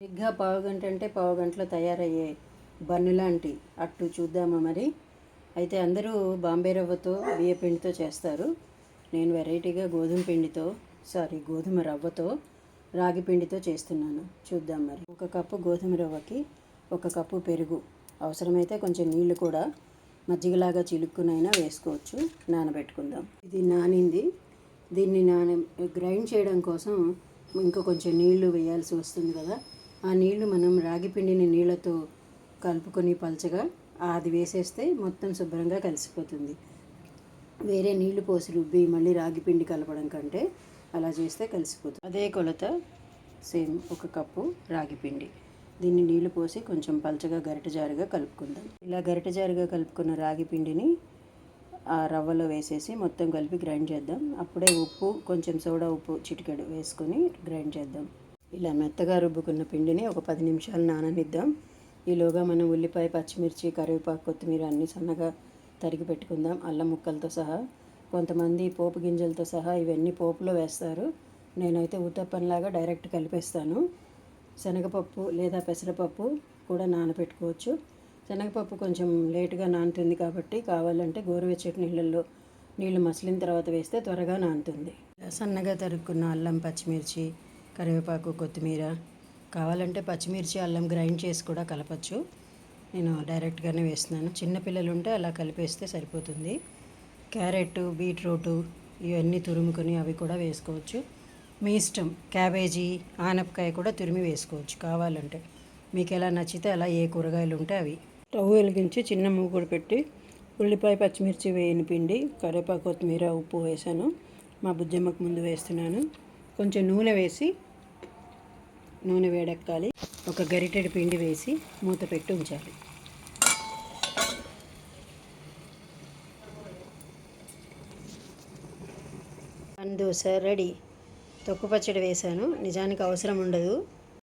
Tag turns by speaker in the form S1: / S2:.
S1: సరిగ్గా పావుగంట అంటే పావుగంటలో తయారయ్యే బన్ను లాంటి అట్టు చూద్దామా మరి. అయితే అందరూ బాంబే రవ్వతో బియ్య పిండితో చేస్తారు. నేను వెరైటీగా గోధుమ రవ్వతో రాగి పిండితో చేస్తున్నాను. చూద్దాం మరి. 1 కప్పు గోధుమ రవ్వకి 1 కప్పు పెరుగు, అవసరమైతే కొంచెం నీళ్లు కూడా మజ్జిగలాగా చిలుక్కునైనా వేసుకోవచ్చు. నానబెట్టుకుందాం. ఇది నానింది. దీన్ని గ్రైండ్ చేయడం కోసం ఇంకా కొంచెం నీళ్లు వేయాల్సి వస్తుంది కదా. ఆ నీళ్లు మనం రాగి పిండిని నీళ్ళతో కలుపుకొని పలచగా అది వేసేస్తే మొత్తం శుభ్రంగా కలిసిపోతుంది. వేరే నీళ్లు పోసి రుబ్బి మళ్ళీ రాగి పిండి కలపడం కంటే అలా చేస్తే కలిసిపోతుంది. అదే కొలత సేమ్ 1 కప్పు రాగి పిండి. దీన్ని నీళ్లు పోసి కొంచెం పలచగా గరిటెజారుగా కలుపుకుందాం. ఇలా గరిటెజారుగా కలుపుకున్న రాగి పిండిని ఆ రవ్వలో వేసేసి మొత్తం కలిపి గ్రైండ్ చేద్దాం. అప్పుడే ఉప్పు, కొంచెం సోడా ఉప్పు చిటికెడు వేసుకొని గ్రైండ్ చేద్దాం. ఇలా మెత్తగా రుబ్బుకున్న పిండిని ఒక 10 నిమిషాలు నాననిద్దాం. ఈలోగా మనం ఉల్లిపాయ, పచ్చిమిర్చి, కరివేపాకు, కొత్తిమీర అన్నీ సన్నగా తరిగి పెట్టుకుందాం, అల్లం ముక్కలతో సహా. కొంతమంది పోపు గింజలతో సహా ఇవన్నీ పోపులో వేస్తారు. నేనైతే ఉత్తప్పంలాగా డైరెక్ట్ కలిపేస్తాను. శనగపప్పు లేదా పెసరపప్పు కూడా నానబెట్టుకోవచ్చు. శనగపప్పు కొంచెం లేటుగా నానుతుంది కాబట్టి కావాలంటే గోరువెచ్చటి నీళ్ళు మసిలిన తర్వాత వేస్తే త్వరగా నానుతుంది. సన్నగా తరుక్కున్న అల్లం, పచ్చిమిర్చి, కరివేపాకు, కొత్తిమీర, కావాలంటే పచ్చిమిర్చి, అల్లం గ్రైండ్ చేసి కూడా కలపచ్చు. నేను డైరెక్ట్గానే వేస్తున్నాను. చిన్నపిల్లలు ఉంటే అలా కలిపేస్తే సరిపోతుంది. క్యారెట్, బీట్రూటు ఇవన్నీ తురుముకొని అవి కూడా వేసుకోవచ్చు. మీ ఇష్టం. క్యాబేజీ, ఆనపకాయ కూడా తురిమి వేసుకోవచ్చు కావాలంటే. మీకు ఎలా నచ్చితే అలా ఏ కూరగాయలు ఉంటే అవి. స్టవ్ వెలిగించి చిన్న మూకుడు పెట్టి ఉల్లిపాయ, పచ్చిమిర్చి వేయిన పిండి, కరివేపాకు, కొత్తిమీర, ఉప్పు వేసాను. మా బుజ్జమ్మకు ముందు వేస్తున్నాను. కొంచెం నూనె వేడెక్కాలి. ఒక గరిటెడు పిండి వేసి మూత పెట్టి ఉంచాలి. దోశ రెడీ. తొక్కు పచ్చడి వేశాను. నిజానికి అవసరం ఉండదు,